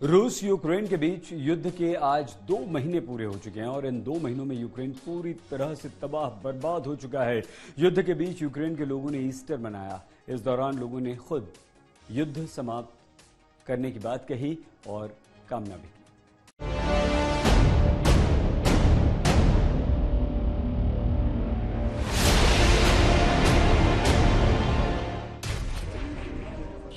रूस यूक्रेन के बीच युद्ध के आज 2 महीने पूरे हो चुके हैं और इन 2 महीनों में यूक्रेन पूरी तरह से तबाह बर्बाद हो चुका है। युद्ध के बीच यूक्रेन के लोगों ने ईस्टर मनाया। इस दौरान लोगों ने खुद युद्ध समाप्त करने की बात कही और कामना भी।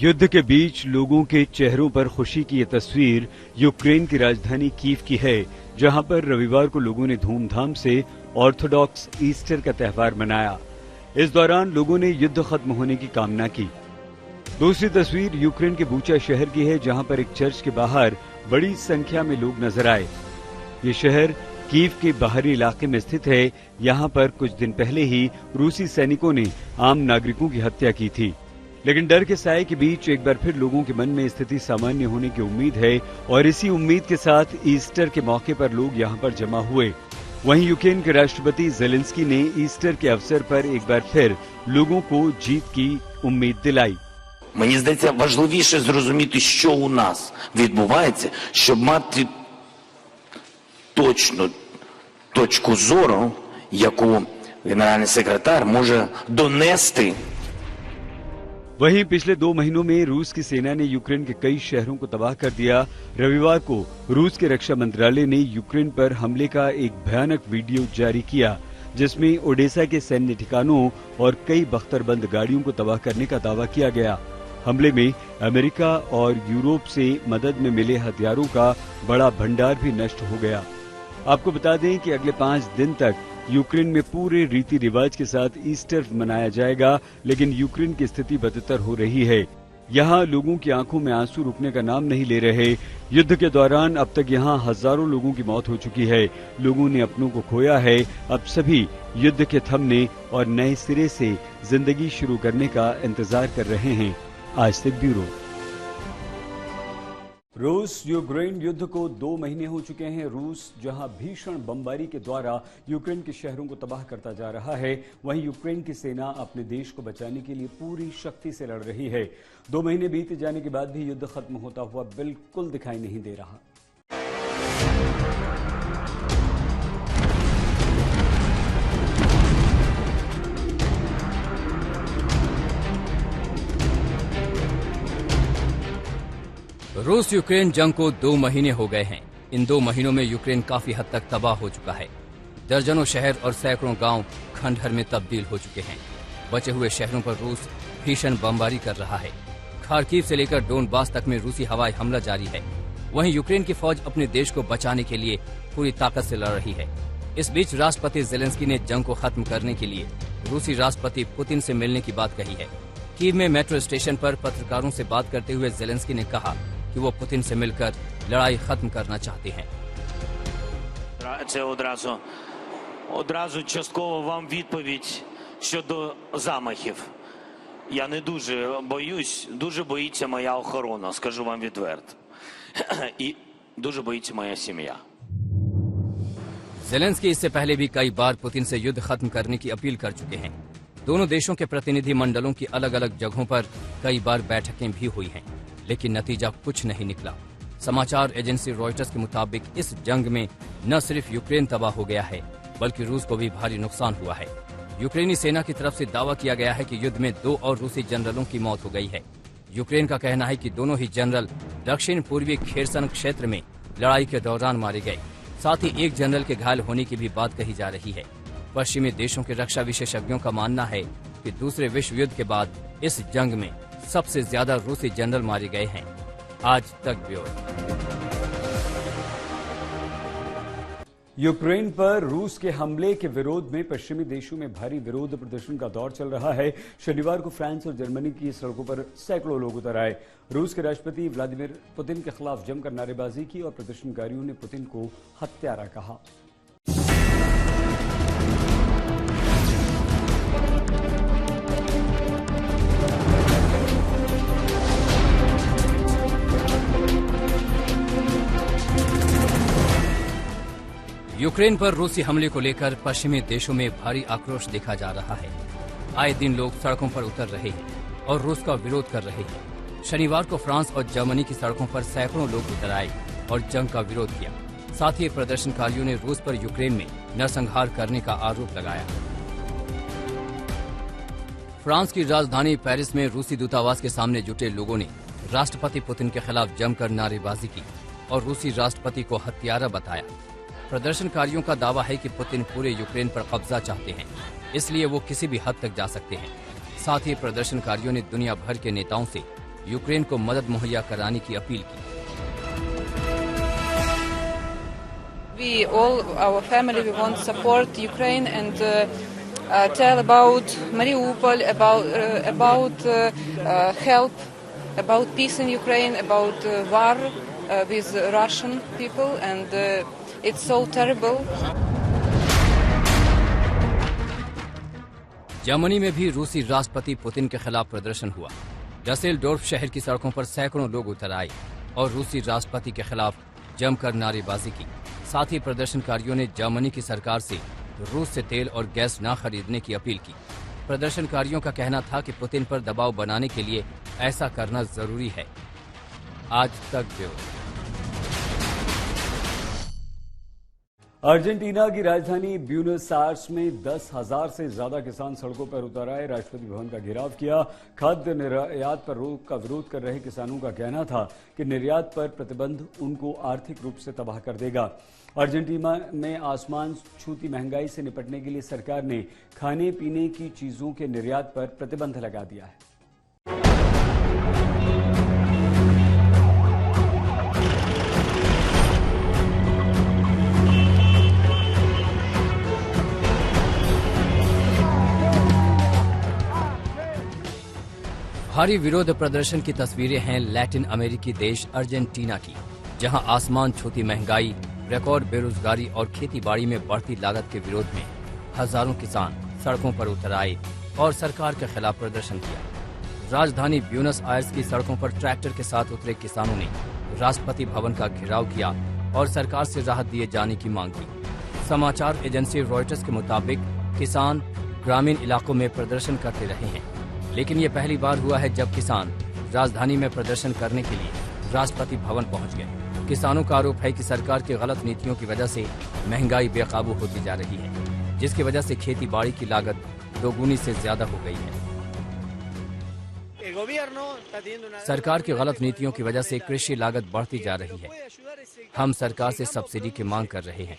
युद्ध के बीच लोगों के चेहरों पर खुशी की ये तस्वीर यूक्रेन की राजधानी कीव की है, जहां पर रविवार को लोगों ने धूमधाम से ऑर्थोडॉक्स ईस्टर का त्यौहार मनाया। इस दौरान लोगों ने युद्ध खत्म होने की कामना की। दूसरी तस्वीर यूक्रेन के बूचा शहर की है, जहां पर एक चर्च के बाहर बड़ी संख्या में लोग नजर आए। ये शहर कीव के बाहरी इलाके में स्थित है। यहाँ पर कुछ दिन पहले ही रूसी सैनिकों ने आम नागरिकों की हत्या की थी, लेकिन डर के साए के बीच एक बार फिर लोगों के मन में स्थिति सामान्य होने की उम्मीद है और इसी उम्मीद के साथ ईस्टर के मौके पर लोग यहाँ पर जमा हुए। वहीं यूक्रेन के राष्ट्रपति ज़ेलेंस्की ने ईस्टर के अवसर पर एक बार फिर लोगों को जीत की उम्मीद दिलाई। Мені здається, важливіше зрозуміти, що у нас відбувається, щоб мати точну точку зору, яку генеральний секретар може донести. वहीं पिछले 2 महीनों में रूस की सेना ने यूक्रेन के कई शहरों को तबाह कर दिया। रविवार को रूस के रक्षा मंत्रालय ने यूक्रेन पर हमले का एक भयानक वीडियो जारी किया, जिसमें ओडेसा के सैन्य ठिकानों और कई बख्तरबंद गाड़ियों को तबाह करने का दावा किया गया। हमले में अमेरिका और यूरोप से मदद में मिले हथियारों का बड़ा भंडार भी नष्ट हो गया। आपको बता दें कि अगले 5 दिन तक यूक्रेन में पूरे रीति रिवाज के साथ ईस्टर मनाया जाएगा, लेकिन यूक्रेन की स्थिति बदतर हो रही है। यहाँ लोगों की आंखों में आंसू रुकने का नाम नहीं ले रहे। युद्ध के दौरान अब तक यहाँ हजारों लोगों की मौत हो चुकी है। लोगों ने अपनों को खोया है। अब सभी युद्ध के थमने और नए सिरे से जिंदगी शुरू करने का इंतजार कर रहे हैं। आज तक ब्यूरो। रूस यूक्रेन युद्ध को 2 महीने हो चुके हैं। रूस जहां भीषण बमबारी के द्वारा यूक्रेन के शहरों को तबाह करता जा रहा है, वहीं यूक्रेन की सेना अपने देश को बचाने के लिए पूरी शक्ति से लड़ रही है। 2 महीने बीत जाने के बाद भी युद्ध खत्म होता हुआ बिल्कुल दिखाई नहीं दे रहा। रूस यूक्रेन जंग को 2 महीने हो गए हैं। इन 2 महीनों में यूक्रेन काफी हद तक तबाह हो चुका है। दर्जनों शहर और सैकड़ों गांव खंडहर में तब्दील हो चुके हैं। बचे हुए शहरों पर रूस भीषण बमबारी कर रहा है। खार्किव से लेकर डोनबास तक में रूसी हवाई हमला जारी है। वहीं यूक्रेन की फौज अपने देश को बचाने के लिए पूरी ताकत से लड़ रही है। इस बीच राष्ट्रपति ज़ेलेंस्की ने जंग को खत्म करने के लिए रूसी राष्ट्रपति पुतिन से मिलने की बात कही है। कीव में मेट्रो स्टेशन पर पत्रकारों से बात करते हुए ज़ेलेंस्की ने कहा कि वो पुतिन से मिलकर लड़ाई खत्म करना चाहते हैं। Це одразу частково вам відповідь щодо замахів. Я не дуже боюсь, дуже боїться моя охорона, скажу вам відверто. І дуже боїться моя сім'я. ज़ेलेंस्की इससे पहले भी कई बार पुतिन से युद्ध खत्म करने की अपील कर चुके हैं। दोनों देशों के प्रतिनिधि मंडलों की अलग अलग जगहों पर कई बार बैठकें भी हुई हैं, लेकिन नतीजा कुछ नहीं निकला। समाचार एजेंसी रॉयटर्स के मुताबिक इस जंग में न सिर्फ यूक्रेन तबाह हो गया है, बल्कि रूस को भी भारी नुकसान हुआ है। यूक्रेनी सेना की तरफ से दावा किया गया है कि युद्ध में 2 और रूसी जनरलों की मौत हो गई है। यूक्रेन का कहना है कि दोनों ही जनरल दक्षिण पूर्वी खेरसन क्षेत्र में लड़ाई के दौरान मारे गए। साथ ही एक जनरल के घायल होने की भी बात कही जा रही है। पश्चिमी देशों के रक्षा विशेषज्ञों का मानना है कि दूसरे विश्व युद्ध के बाद इस जंग में सबसे ज्यादा रूसी जनरल मारे गए हैं। आज तक ब्यूरो। यूक्रेन पर रूस के हमले के विरोध में पश्चिमी देशों में भारी विरोध प्रदर्शन का दौर चल रहा है। शनिवार को फ्रांस और जर्मनी की सड़कों पर सैकड़ों लोग उतर आए। रूस के राष्ट्रपति व्लादिमीर पुतिन के खिलाफ जमकर नारेबाजी की और प्रदर्शनकारियों ने पुतिन को हत्यारा कहा। यूक्रेन पर रूसी हमले को लेकर पश्चिमी देशों में भारी आक्रोश देखा जा रहा है। आए दिन लोग सड़कों पर उतर रहे हैं और रूस का विरोध कर रहे हैं। शनिवार को फ्रांस और जर्मनी की सड़कों पर सैकड़ों लोग उतर आए और जंग का विरोध किया। साथ ही प्रदर्शनकारियों ने रूस पर यूक्रेन में नरसंहार करने का आरोप लगाया। फ्रांस की राजधानी पेरिस में रूसी दूतावास के सामने जुटे लोगों ने राष्ट्रपति पुतिन के खिलाफ जमकर नारेबाजी की और रूसी राष्ट्रपति को हत्यारा बताया। प्रदर्शनकारियों का दावा है कि पुतिन पूरे यूक्रेन पर कब्जा चाहते हैं, इसलिए वो किसी भी हद तक जा सकते हैं। साथ ही प्रदर्शनकारियों ने दुनिया भर के नेताओं से यूक्रेन को मदद मुहैया कराने की अपील की। We all, our family, we want to support Ukraine and tell about Mariupol, about help, about peace in Ukraine, about war with Russian people, and it's so terrible. Germany में भी रूसी राष्ट्रपति पुतिन के खिलाफ प्रदर्शन हुआ। Dusseldorf शहर की सड़कों पर सैकड़ों लोग उतर आए और रूसी राष्ट्रपति के खिलाफ जमकर नारेबाजी की। साथ ही प्रदर्शनकारियों ने जर्मनी की सरकार से रूस से तेल और गैस न खरीदने की अपील की। प्रदर्शनकारियों का कहना था कि पुतिन पर दबाव बनाने के लिए ऐसा करना जरूरी है। आज तक ब्यूरो। अर्जेंटीना की राजधानी ब्यूनस आयर्स में 10,000 से ज्यादा किसान सड़कों पर उतर आए, राष्ट्रपति भवन का घेराव किया। खाद्य निर्यात पर रोक का विरोध कर रहे किसानों का कहना था कि निर्यात पर प्रतिबंध उनको आर्थिक रूप से तबाह कर देगा। अर्जेंटीना में आसमान छूती महंगाई से निपटने के लिए सरकार ने खाने पीने की चीजों के निर्यात पर प्रतिबंध लगा दिया है। भारी विरोध प्रदर्शन की तस्वीरें हैं लैटिन अमेरिकी देश अर्जेंटीना की, जहां आसमान छूती महंगाई, रिकॉर्ड बेरोजगारी और खेतीबाड़ी में बढ़ती लागत के विरोध में हजारों किसान सड़कों पर उतर आए और सरकार के खिलाफ प्रदर्शन किया। राजधानी ब्यूनस आयर्स की सड़कों पर ट्रैक्टर के साथ उतरे किसानों ने राष्ट्रपति भवन का घेराव किया और सरकार से राहत दिए जाने की मांग की। समाचार एजेंसी रॉयटर्स के मुताबिक किसान ग्रामीण इलाकों में प्रदर्शन करते रहे हैं, लेकिन ये पहली बार हुआ है जब किसान राजधानी में प्रदर्शन करने के लिए राष्ट्रपति भवन पहुंच गए। किसानों का आरोप है कि सरकार की गलत नीतियों की वजह से महंगाई बेकाबू होती जा रही है, जिसकी वजह से खेती बाड़ी की लागत दोगुनी से ज्यादा हो गई है। सरकार की गलत नीतियों की वजह से कृषि लागत बढ़ती जा रही है। हम सरकार से सब्सिडी की मांग कर रहे हैं।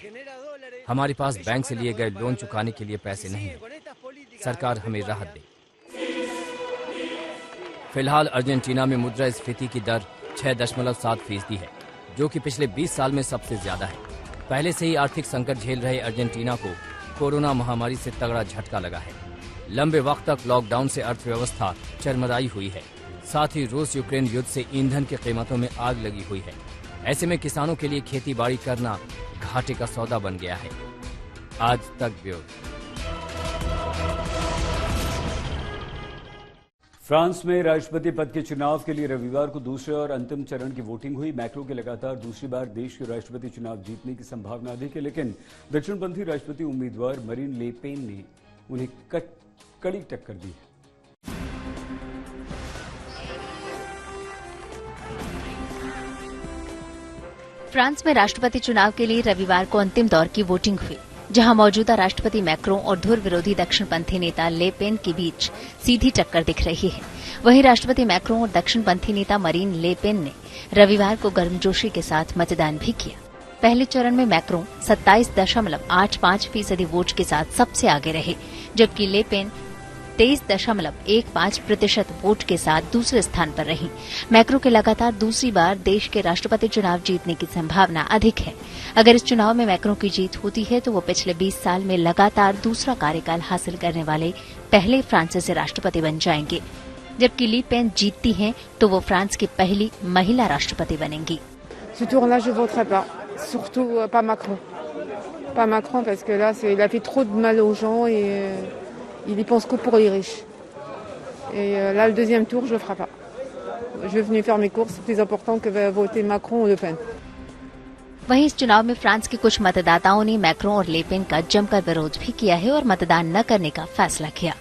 हमारे पास बैंक से लिए गए लोन चुकाने के लिए पैसे नहीं है। सरकार हमें राहत दे। फिलहाल अर्जेंटीना में मुद्रास्फीति की दर 6.7% है, जो कि पिछले 20 साल में सबसे ज्यादा है। पहले से ही आर्थिक संकट झेल रहे अर्जेंटीना को कोरोना महामारी से तगड़ा झटका लगा है। लंबे वक्त तक लॉकडाउन से अर्थव्यवस्था चरमराई हुई है। साथ ही रूस यूक्रेन युद्ध से ईंधन की कीमतों में आग लगी हुई है। ऐसे में किसानों के लिए खेती बाड़ी करना घाटे का सौदा बन गया है। आज तक ब्यूरो। फ्रांस में राष्ट्रपति पद के चुनाव के लिए रविवार को दूसरे और अंतिम चरण की वोटिंग हुई। मैक्रो के लगातार दूसरी बार देश के राष्ट्रपति चुनाव जीतने की संभावना अधिक है, लेकिन दक्षिणपंथी राष्ट्रपति उम्मीदवार मरीन ले पेन ने उन्हें कड़ी टक्कर दी है। फ्रांस में राष्ट्रपति चुनाव के लिए रविवार को अंतिम दौर की वोटिंग हुई, जहां मौजूदा राष्ट्रपति मैक्रों और धुर विरोधी दक्षिणपंथी नेता ले पेन के बीच सीधी टक्कर दिख रही है। वहीं राष्ट्रपति मैक्रों और दक्षिणपंथी नेता मरीन ले पेन ने रविवार को गर्मजोशी के साथ मतदान भी किया। पहले चरण में मैक्रों 27.85% वोट के साथ सबसे आगे रहे, जबकि ले पेन 23.15% वोट के साथ दूसरे स्थान पर रही। मैक्रो के लगातार दूसरी बार देश के राष्ट्रपति चुनाव जीतने की संभावना अधिक है। अगर इस चुनाव में मैक्रो की जीत होती है तो वो पिछले 20 साल में लगातार दूसरा कार्यकाल हासिल करने वाले पहले फ्रांसीसी राष्ट्रपति बन जाएंगे। जबकि ली पेन जीतती हैं तो वो फ्रांस की पहली महिला राष्ट्रपति बनेंगी। Ce tour-là, je voterai pas. Surtout pas Macron. Pas Macron parce que là, il a fait trop de mal aux gens et il y pense que pour les riches. Et là, le deuxième tour, je le ferai pas. Je vais venir faire mes courses. C'est plus important que voter Macron ou Le Pen. वहीं इस चुनाव में France के कुछ मतदाताओं ने Macron और ले पेन का जमकर विरोध भी किया है और मतदान न करने का फैसला किया।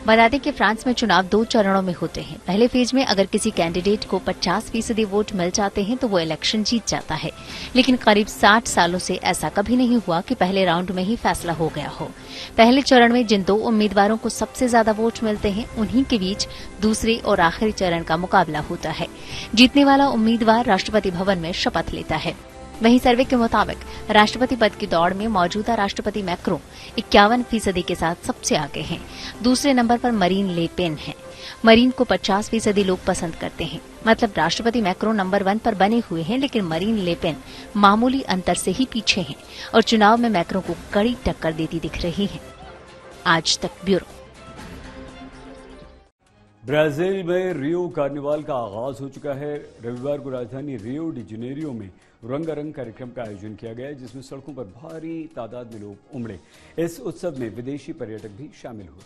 बता दें कि फ्रांस में चुनाव 2 चरणों में होते हैं। पहले फेज में अगर किसी कैंडिडेट को 50% वोट मिल जाते हैं तो वो इलेक्शन जीत जाता है, लेकिन करीब 60 सालों से ऐसा कभी नहीं हुआ कि पहले राउंड में ही फैसला हो गया हो। पहले चरण में जिन 2 उम्मीदवारों को सबसे ज्यादा वोट मिलते हैं उन्हीं के बीच दूसरे और आखिरी चरण का मुकाबला होता है। जीतने वाला उम्मीदवार राष्ट्रपति भवन में शपथ लेता है। वहीं सर्वे के मुताबिक राष्ट्रपति पद की दौड़ में मौजूदा राष्ट्रपति मैक्रों 51% के साथ सबसे आगे हैं। दूसरे नंबर पर मरीन ले पेन है। मरीन को 50% लोग पसंद करते हैं। मतलब राष्ट्रपति मैक्रों नंबर 1 पर बने हुए हैं, लेकिन मरीन ले पेन मामूली अंतर से ही पीछे हैं और चुनाव में मैक्रों को कड़ी टक्कर देती दिख रही है। आज तक ब्यूरो। ब्राजील में रियो कार्निवाल का आगाज हो चुका है। रविवार को राजधानी रियो डी जेनेरियो में रंगारंग कार्यक्रम का आयोजन किया गया है, जिसमें सड़कों पर भारी तादाद में लोग उमड़े। इस उत्सव में विदेशी पर्यटक भी शामिल हुए।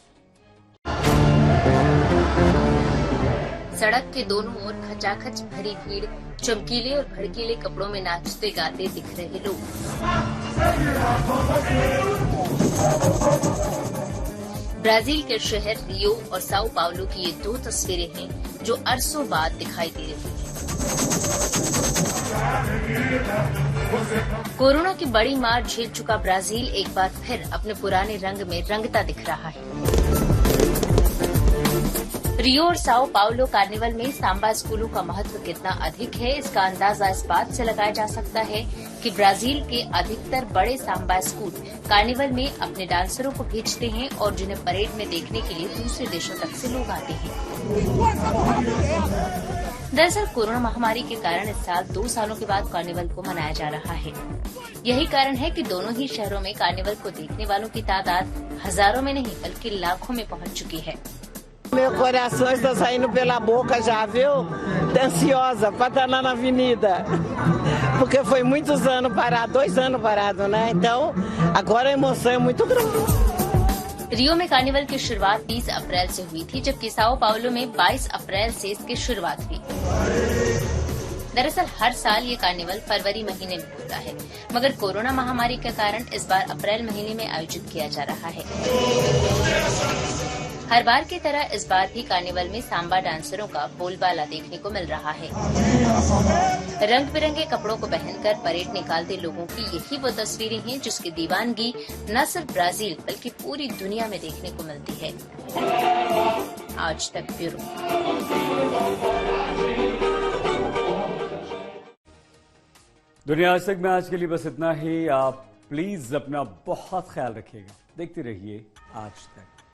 सड़क के दोनों ओर खचाखच भरी भीड़, चमकीले और भड़कीले कपड़ों में नाचते गाते दिख रहे लोग। ब्राजील के शहर रियो और साओ पाउलो की ये 2 तस्वीरें हैं जो अरसों बाद दिखाई दे रही हैं। कोरोना की बड़ी मार झेल चुका ब्राजील एक बार फिर अपने पुराने रंग में रंगता दिख रहा है। रियो और साओ पाउलो कार्निवल में सांबा स्कूलों का महत्व कितना अधिक है, इसका अंदाजा इस बात से लगाया जा सकता है कि ब्राजील के अधिकतर बड़े सांबा स्कूल कार्निवल में अपने डांसरों को भेजते हैं और जिन्हें परेड में देखने के लिए दूसरे देशों तक से लोग आते हैं। दरअसल कोरोना महामारी के कारण इस साल 2 सालों के बाद कार्निवल को मनाया जा रहा है। यही कारण है कि दोनों ही शहरों में कार्निवल को देखने वालों की तादाद हजारों में नहीं बल्कि लाखों में पहुंच चुकी है। Meu coração está saindo pela boca já, viu? Tô ansiosa para estar na avenida. Porque foi muitos anos parado, 2 anos parado, né? Então, agora a emoção é muito grande. रियो में कार्निवल की शुरुआत 30 अप्रैल से हुई थी, जबकि साओ पाउलो में 22 अप्रैल से इसकी शुरुआत हुई। दरअसल हर साल ये कार्निवल फरवरी महीने में होता है, मगर कोरोना महामारी के कारण इस बार अप्रैल महीने में आयोजित किया जा रहा है। हर बार की तरह इस बार भी कार्निवल में सांबा डांसरों का बोलबाला देखने को मिल रहा है। रंग बिरंगे कपड़ों को पहनकर परेड निकालते लोगों की यही वो तस्वीरें हैं जिसकी दीवानगी न सिर्फ ब्राजील बल्कि पूरी दुनिया में देखने को मिलती है। आज तक ब्यूरो। दुनिया आज तक में आज के लिए बस इतना ही। आप प्लीज अपना बहुत ख्याल रखिएगा। देखते रहिए आज तक।